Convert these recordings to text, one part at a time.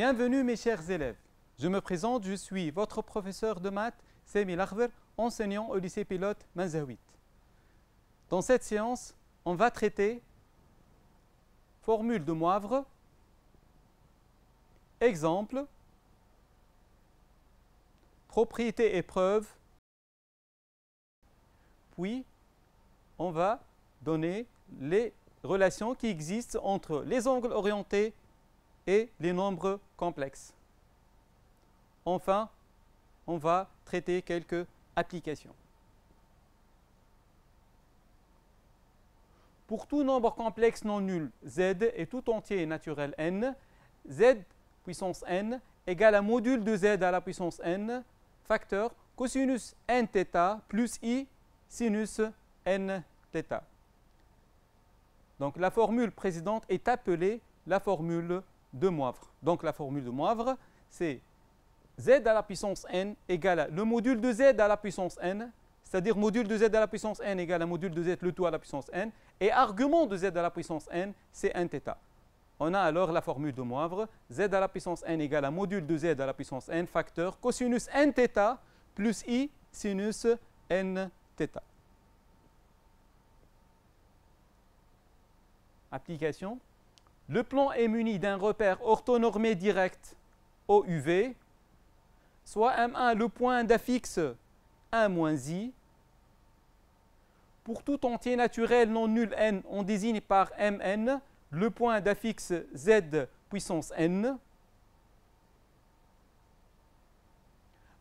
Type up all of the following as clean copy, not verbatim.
Bienvenue mes chers élèves. Je me présente, je suis votre professeur de maths, Sami Lakhver, enseignant au lycée pilote Manzaouit. Dans cette séance, on va traiter formule de Moivre, exemple, propriété et preuve, puis on va donner les relations qui existent entre les angles orientés et les nombres complexes. Enfin, on va traiter quelques applications. Pour tout nombre complexe non nul z et tout entier naturel n, z puissance n égale à module de z à la puissance n, facteur cosinus nθ plus i sinus nθ. Donc la formule précédente est appelée la formule de Moivre. Donc la formule de Moivre, c'est z à la puissance n égale à le module de z à la puissance n, c'est-à-dire module de z à la puissance n égale à module de z le tout à la puissance n, et argument de z à la puissance n, c'est nθ. On a alors la formule de Moivre, z à la puissance n égale à module de z à la puissance n, facteur cosinus nθ plus i sinus nθ. Application. Le plan est muni d'un repère orthonormé direct OUV, soit M1 le point d'affixe 1-i. Pour tout entier naturel non nul n, on désigne par Mn le point d'affixe z puissance n.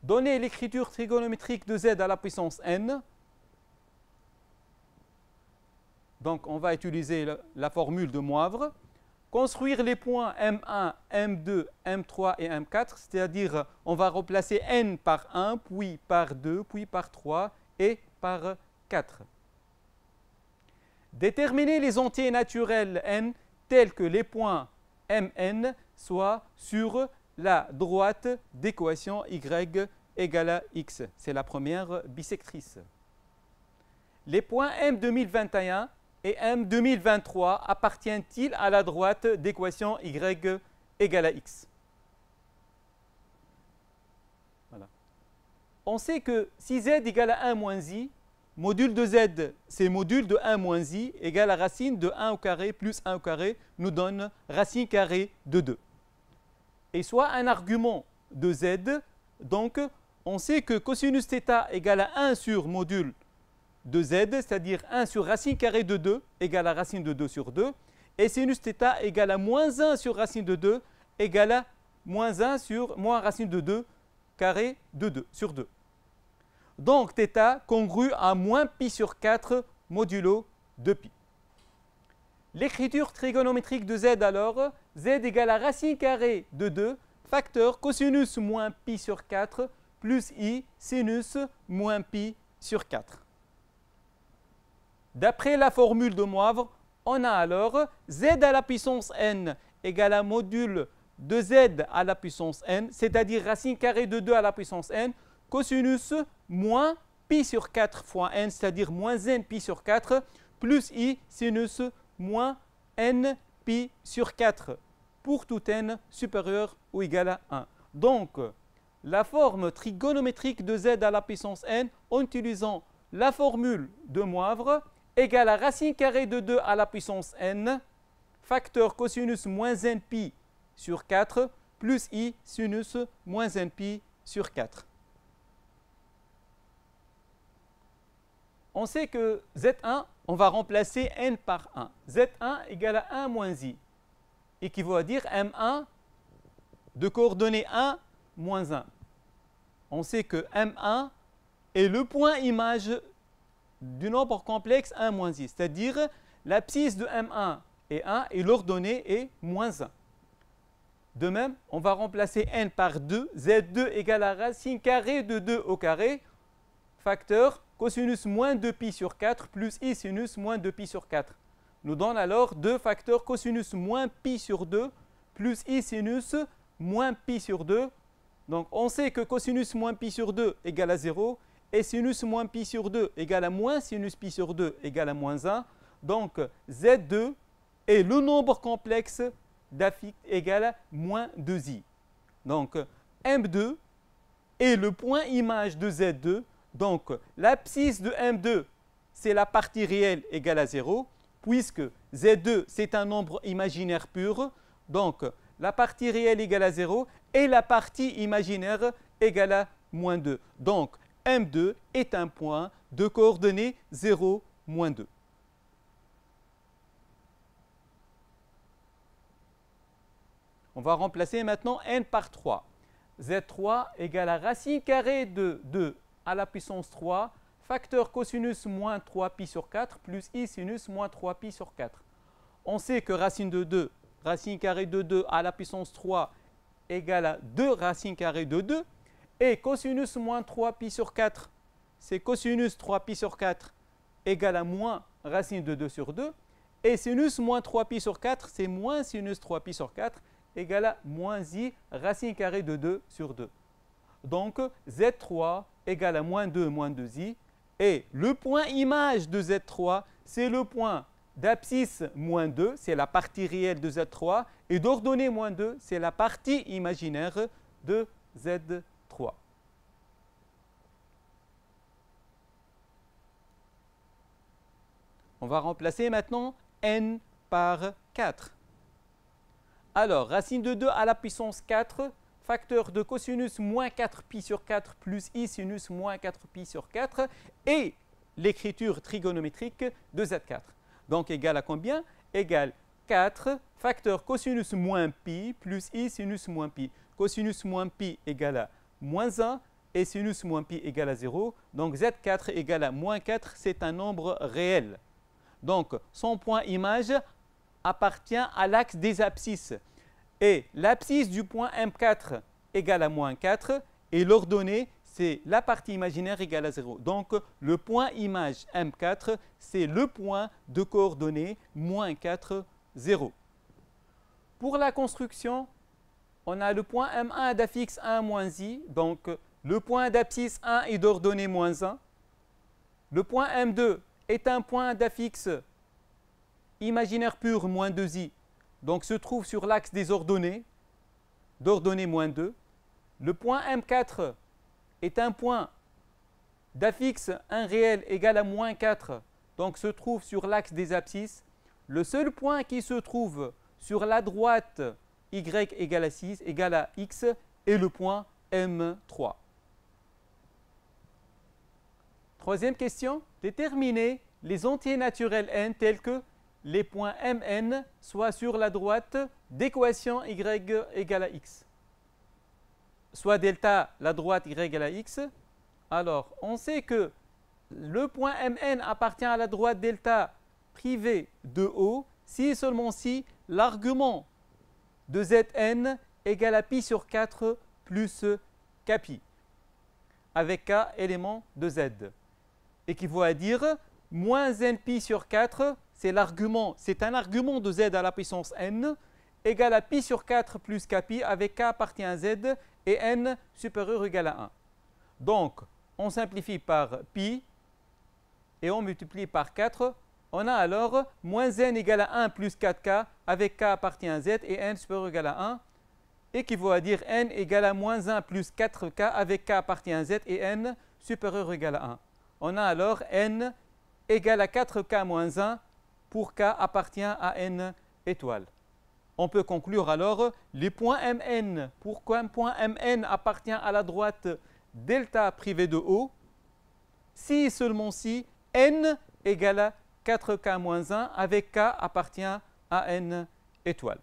Donner l'écriture trigonométrique de z à la puissance n. Donc on va utiliser la formule de Moivre. Construire les points M1, M2, M3 et M4, c'est-à-dire on va remplacer n par 1, puis par 2, puis par 3 et par 4. Déterminer les entiers naturels n tels que les points Mn soient sur la droite d'équation y égale à x. C'est la première bisectrice. Les points M 2021 et M 2023 appartiennent-ils à la droite d'équation y égale à x? Voilà. On sait que si z égale à 1 moins i, module de z, c'est module de 1 moins i, égale à racine de 1 au carré plus 1 au carré, nous donne racine carrée de 2. Et soit un argument de z, donc on sait que cosinus θ égale à 1 sur module de z, c'est-à-dire 1 sur racine carrée de 2 égale à racine de 2 sur 2, et sinus θ égale à moins 1 sur racine de 2 égale à moins 1 sur moins racine de 2 carré de 2 sur 2. Donc θ congrue à moins pi sur 4 modulo de pi. L'écriture trigonométrique de z alors, z égale à racine carrée de 2, facteur cosinus moins pi sur 4 plus i sinus moins pi sur 4. D'après la formule de Moivre, on a alors z à la puissance n égale à module de z à la puissance n, c'est-à-dire racine carrée de 2 à la puissance n, cosinus moins pi sur 4 fois n, c'est-à-dire moins n pi sur 4, plus i sinus moins n pi sur 4, pour tout n supérieur ou égal à 1. Donc, la forme trigonométrique de z à la puissance n, en utilisant la formule de Moivre, égale à racine carrée de 2 à la puissance n, facteur cosinus moins n pi sur 4, plus i sinus moins n pi sur 4. On sait que z1, on va remplacer n par 1. z1 égale à 1 moins i, équivaut à dire m1 de coordonnées 1 moins 1. On sait que m1 est le point image du nombre complexe 1 moins i, c'est-à-dire l'abscisse de m1 est 1 et l'ordonnée est moins 1. De même, on va remplacer n par 2, z2 égale à racine carrée de 2 au carré, facteur cosinus moins 2pi sur 4 plus i sinus moins 2pi sur 4. Nous donne alors 2 facteurs cosinus moins pi sur 2 plus i sinus moins pi sur 2. Donc on sait que cosinus moins pi sur 2 égale à 0 et sinus moins pi sur 2 égale à moins sinus pi sur 2 égale à moins 1. Donc Z2 est le nombre complexe d'affixe égal à moins 2i. Donc, M2 est le point image de Z2. Donc, l'abscisse de M2, c'est la partie réelle égale à 0, puisque Z2, c'est un nombre imaginaire pur. Donc, la partie réelle égale à 0 et la partie imaginaire égale à moins 2. Donc, M2 est un point de coordonnées 0, moins 2. On va remplacer maintenant n par 3. Z3 égale à racine carrée de 2 à la puissance 3, facteur cosinus moins 3pi sur 4 plus i sinus moins 3pi sur 4. On sait que racine de 2, racine carrée de 2 à la puissance 3 égale à 2 racine carrée de 2. Et cosinus moins 3pi sur 4, c'est cosinus 3pi sur 4 égale à moins racine de 2 sur 2. Et sinus moins 3pi sur 4, c'est moins sinus 3pi sur 4 égale à moins i racine carrée de 2 sur 2. Donc, Z3 égale à moins 2i. Et le point image de Z3, c'est le point d'abscisse moins 2, c'est la partie réelle de Z3. Et d'ordonnée moins 2, c'est la partie imaginaire de Z3. On va remplacer maintenant n par 4. Alors, racine de 2 à la puissance 4, facteur de cosinus moins 4pi sur 4 plus i sinus moins 4pi sur 4 et l'écriture trigonométrique de Z4. Donc, égal à combien? Égal 4 facteur cosinus moins pi plus i sinus moins pi. Cosinus moins pi égale à moins 1 et sinus moins pi égale à 0. Donc, Z4 égale à moins 4, c'est un nombre réel. Donc, son point image appartient à l'axe des abscisses. Et l'abscisse du point M4 égale à moins 4 et l'ordonnée, c'est la partie imaginaire égale à 0. Donc, le point image M4, c'est le point de coordonnées moins 4, 0. Pour la construction, on a le point M1 d'affixe 1 moins i. Donc, le point d'abscisse 1 est d'ordonnée moins 1. Le point M2 est un point d'affixe imaginaire pur moins 2i, donc se trouve sur l'axe des ordonnées, d'ordonnée moins 2. Le point M4 est un point d'affixe 1 réel égal à moins 4, donc se trouve sur l'axe des abscisses. Le seul point qui se trouve sur la droite y égale à 6 égale à x est le point M3. Troisième question, déterminer les entiers naturels n tels que les points Mn soient sur la droite d'équation y égale à x. Soit delta, la droite y égale à x. Alors, on sait que le point Mn appartient à la droite delta privée de O si et seulement si l'argument de Zn égale à pi sur 4 plus kpi, avec k élément de z, équivaut à dire moins npi sur 4, c'est un argument de z à la puissance n, égal à pi sur 4 plus kpi, avec k appartient à z et n supérieur ou égal à 1. Donc, on simplifie par pi et on multiplie par 4. On a alors moins n égale à 1 plus 4k, avec k appartient à z et n supérieur ou égal à 1, équivaut à dire n égale à moins 1 plus 4k, avec k appartient à z et n supérieur ou égal à 1. On a alors n égale à 4k moins 1 pour k appartient à n étoiles. On peut conclure alors les points Mn. Pourquoi un point Mn appartient à la droite delta privée de O, si et seulement si n égale à 4k moins 1 avec k appartient à n étoiles.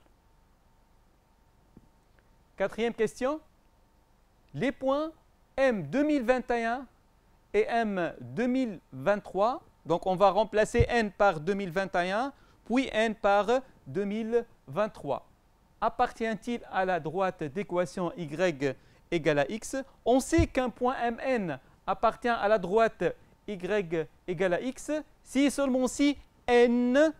Quatrième question. Les points M 2021 et M 2023, donc on va remplacer n par 2021, puis n par 2023. Appartient-il à la droite d'équation y égale à x? On sait qu'un point Mn appartient à la droite y égale à x si et seulement si n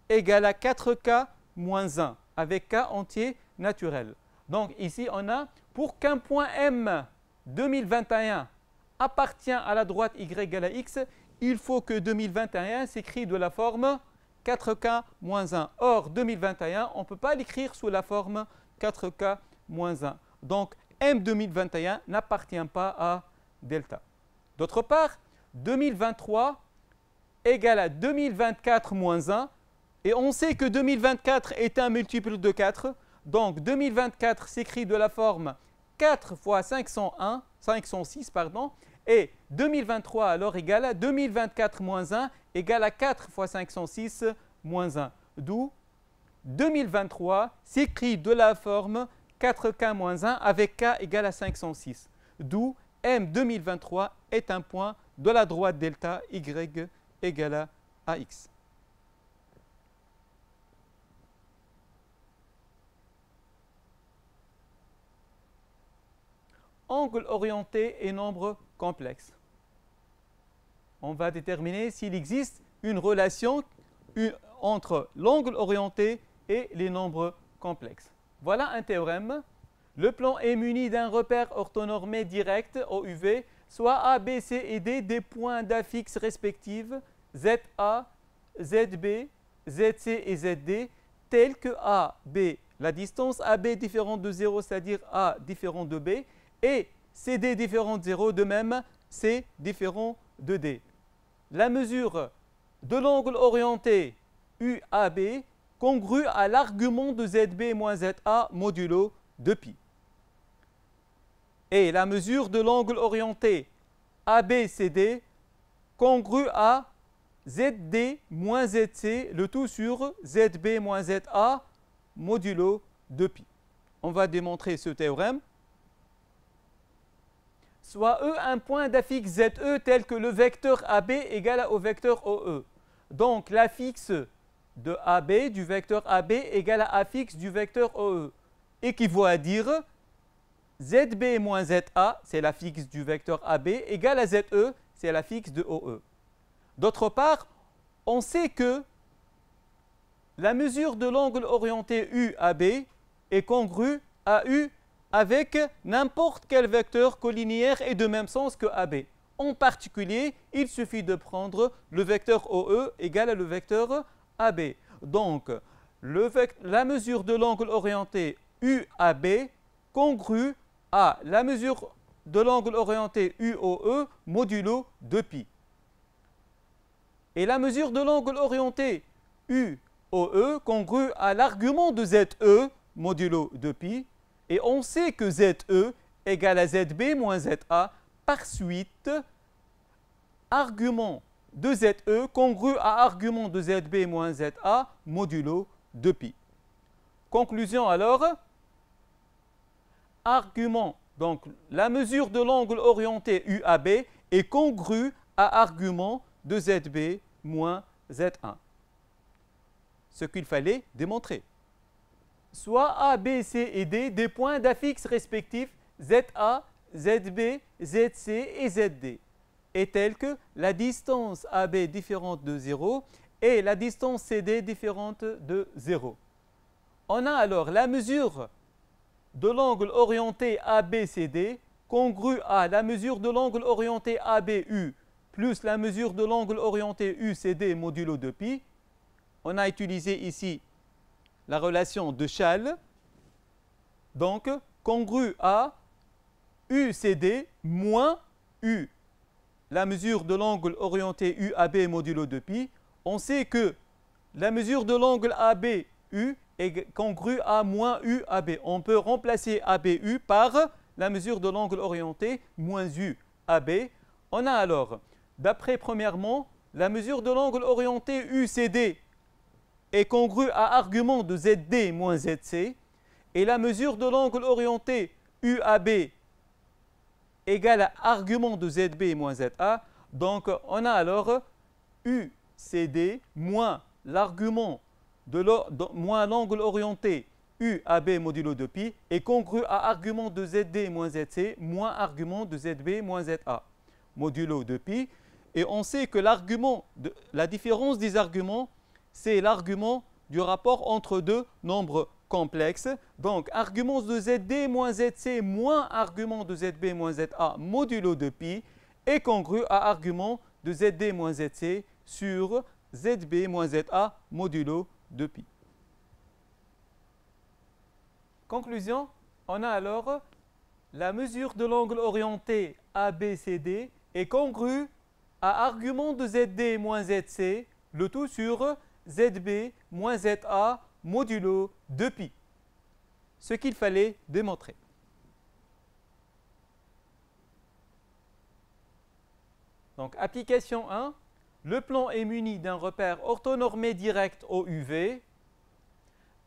égale à 4k moins 1 avec k entier naturel. Donc ici on a, pour qu'un point M 2021 appartient à la droite y égale à x, il faut que 2021 s'écrit de la forme 4k moins 1. Or 2021, on ne peut pas l'écrire sous la forme 4k moins 1. Donc, M 2021 n'appartient pas à delta. D'autre part, 2023 égale à 2024 moins 1. Et on sait que 2024 est un multiple de 4. Donc, 2024 s'écrit de la forme 4 fois 506, pardon. Et 2023 alors égale à 2024 moins 1 égale à 4 fois 506 moins 1. D'où 2023 s'écrit de la forme 4k moins 1 avec k égale à 506. D'où M 2023 est un point de la droite delta y égale à AX. Angle orienté et nombre complexe. On va déterminer s'il existe une relation entre l'angle orienté et les nombres complexes. Voilà un théorème. Le plan est muni d'un repère orthonormé direct OUV, soit A, B, C et D des points d'affixes respectifs ZA, ZB, ZC et ZD, tels que A, B, la distance AB différente de 0, c'est-à-dire A différent de B, et CD différent de 0, de même C différent de D. La mesure de l'angle orienté UAB congrue à l'argument de ZB moins ZA modulo de pi. Et la mesure de l'angle orienté ABCD congrue à ZD moins ZC, le tout sur ZB moins ZA modulo de pi. On va démontrer ce théorème. Soit E un point d'affixe ZE tel que le vecteur AB égale au vecteur OE. Donc l'affixe de AB, du vecteur AB, égale à affixe du vecteur OE. Équivaut à dire ZB moins ZA, c'est l'affixe du vecteur AB, égale à ZE, c'est l'affixe de OE. D'autre part, on sait que la mesure de l'angle orienté UAB est congrue à U avec n'importe quel vecteur collinéaire et de même sens que AB. En particulier, il suffit de prendre le vecteur OE égal à le vecteur AB. Donc, la mesure de l'angle orienté UAB congrue à la mesure de l'angle orienté UOE modulo 2π. Et la mesure de l'angle orienté UOE congrue à l'argument de ZE modulo 2π. Et on sait que ZE égale à ZB moins ZA par suite argument de ZE congru à argument de ZB moins ZA modulo 2π. Conclusion alors, argument, donc la mesure de l'angle orienté UAB est congrue à argument de ZB moins Z1. Ce qu'il fallait démontrer. Soit A, B, C et D des points d'affixes respectifs ZA, ZB, ZC et ZD est telle que la distance AB différente de 0 et la distance CD différente de 0. On a alors la mesure de l'angle orienté ABCD congrue à la mesure de l'angle orienté ABU plus la mesure de l'angle orienté UCD modulo 2π. On a utilisé ici la relation de Schall, donc congrue à UCD moins U, la mesure de l'angle orienté UAB modulo 2π. On sait que la mesure de l'angle ABU est congrue à moins UAB. On peut remplacer ABU par la mesure de l'angle orienté moins UAB. On a alors, d'après premièrement, la mesure de l'angle orienté UCD est congrue à argument de ZD moins ZC et la mesure de l'angle orienté UAB égale à argument de ZB moins ZA. Donc, on a alors UCD moins l'argument moins l'angle orienté UAB modulo 2π est congru à argument de ZD moins ZC moins argument de ZB moins ZA modulo 2π. Et on sait que la différence des arguments, c'est l'argument du rapport entre deux nombres complexes. Donc, argument de ZD moins ZC moins argument de ZB moins ZA modulo 2π est congru à argument de ZD moins ZC sur ZB moins ZA modulo 2π. Conclusion, On a alors la mesure de l'angle orienté ABCD est congrue à argument de ZD moins ZC, le tout sur ZB moins ZA modulo 2π. Ce qu'il fallait démontrer. Donc, application 1. Le plan est muni d'un repère orthonormé direct au UV,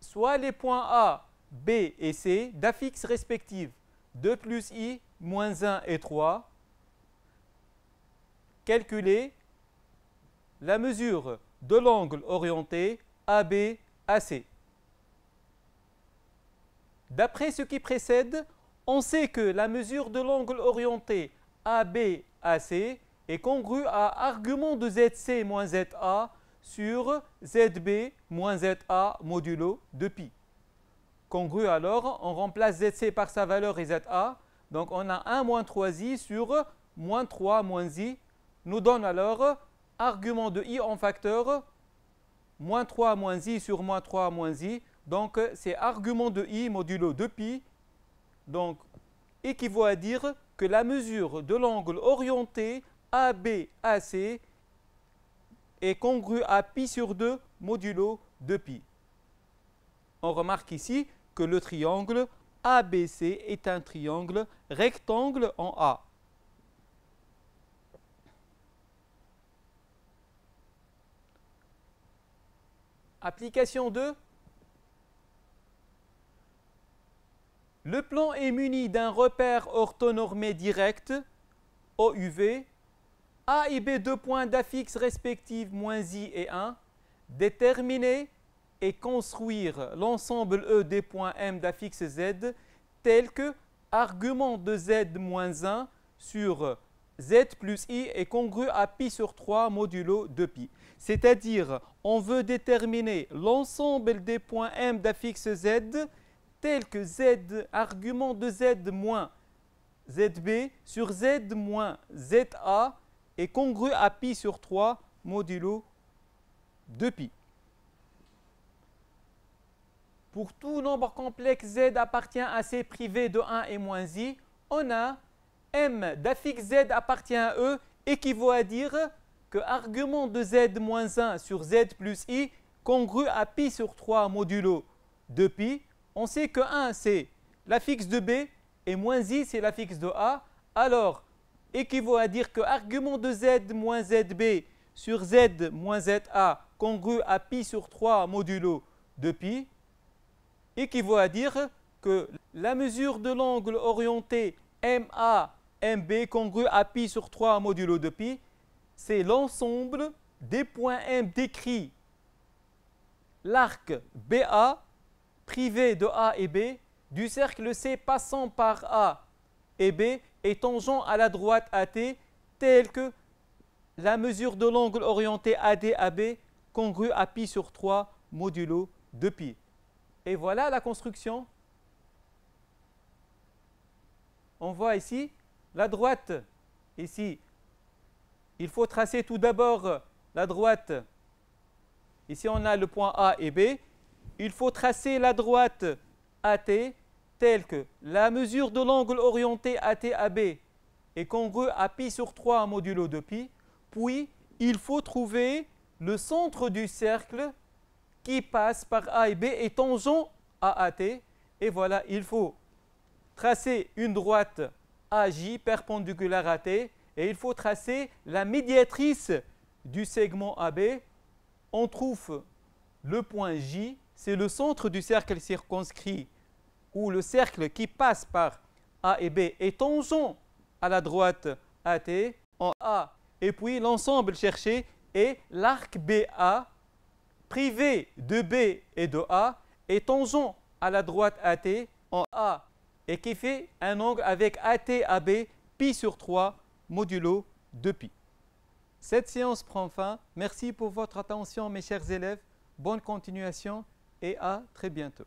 soit les points A, B et C d'affixes respectives 2 plus I, moins 1 et 3. Calculer la mesure de l'angle orienté AB-AC. D'après ce qui précède, on sait que la mesure de l'angle orienté AB-AC est congrue à argument de ZC moins ZA sur ZB moins ZA modulo 2π. Congrue alors, on remplace ZC par sa valeur et ZA. Donc on a 1 moins 3i sur moins 3 moins i. Nous donne alors argument de i en facteur moins 3 moins i sur moins 3 moins i. Donc c'est argument de i modulo 2π. Donc équivaut à dire que la mesure de l'angle orienté AB-AC est congrue à π sur 2 modulo 2π. On remarque ici que le triangle ABC est un triangle rectangle en A. Application 2. Le plan est muni d'un repère orthonormé direct OUV. A et B, deux points d'affixes respectifs moins I et 1. Déterminer et construire l'ensemble E des points M d'affixe Z tel que argument de Z moins 1 sur Z plus I est congru à π sur 3 modulo 2π. C'est-à-dire, on veut déterminer l'ensemble des points M d'affixe Z tel que Z, argument de Z moins ZB sur Z moins ZA est congru à π sur 3 modulo 2π. Pour tout nombre complexe Z appartient à C privé de 1 et moins I, on a M d'affixe Z appartient à E équivaut à dire que argument de Z moins 1 sur Z plus I congru à π sur 3 modulo 2π. On sait que 1 c'est l'affixe de B et moins I c'est l'affixe de A. Alors, équivaut à dire que argument de Z moins ZB sur Z moins ZA congru à π sur 3 modulo 2π équivaut à dire que la mesure de l'angle orienté MA-MB congru à π sur 3 modulo 2π, c'est l'ensemble des points M décrits l'arc BA privé de A et B du cercle C passant par A et B et tangent à la droite AT tel que la mesure de l'angle orienté AD-AB congrue à π sur 3 modulo 2π. Et voilà la construction. On voit ici la droite. Ici, il faut tracer tout d'abord la droite. Ici, on a le point A et B. Il faut tracer la droite AT telle que la mesure de l'angle orienté AT-AB est congrue à π sur 3 modulo 2π. Puis, il faut trouver le centre du cercle qui passe par A et B et tangent à AT. Et voilà, il faut tracer une droite AJ perpendiculaire à AT et il faut tracer la médiatrice du segment AB. On trouve le point J, c'est le centre du cercle circonscrit ou le cercle qui passe par A et B est tangent à la droite AT en A. Et puis l'ensemble cherché est l'arc BA privé de B et de A est tangent à la droite AT en A et qui fait un angle avec AT-AB π sur 3 modulo 2π. Cette séance prend fin. Merci pour votre attention mes chers élèves. Bonne continuation et à très bientôt.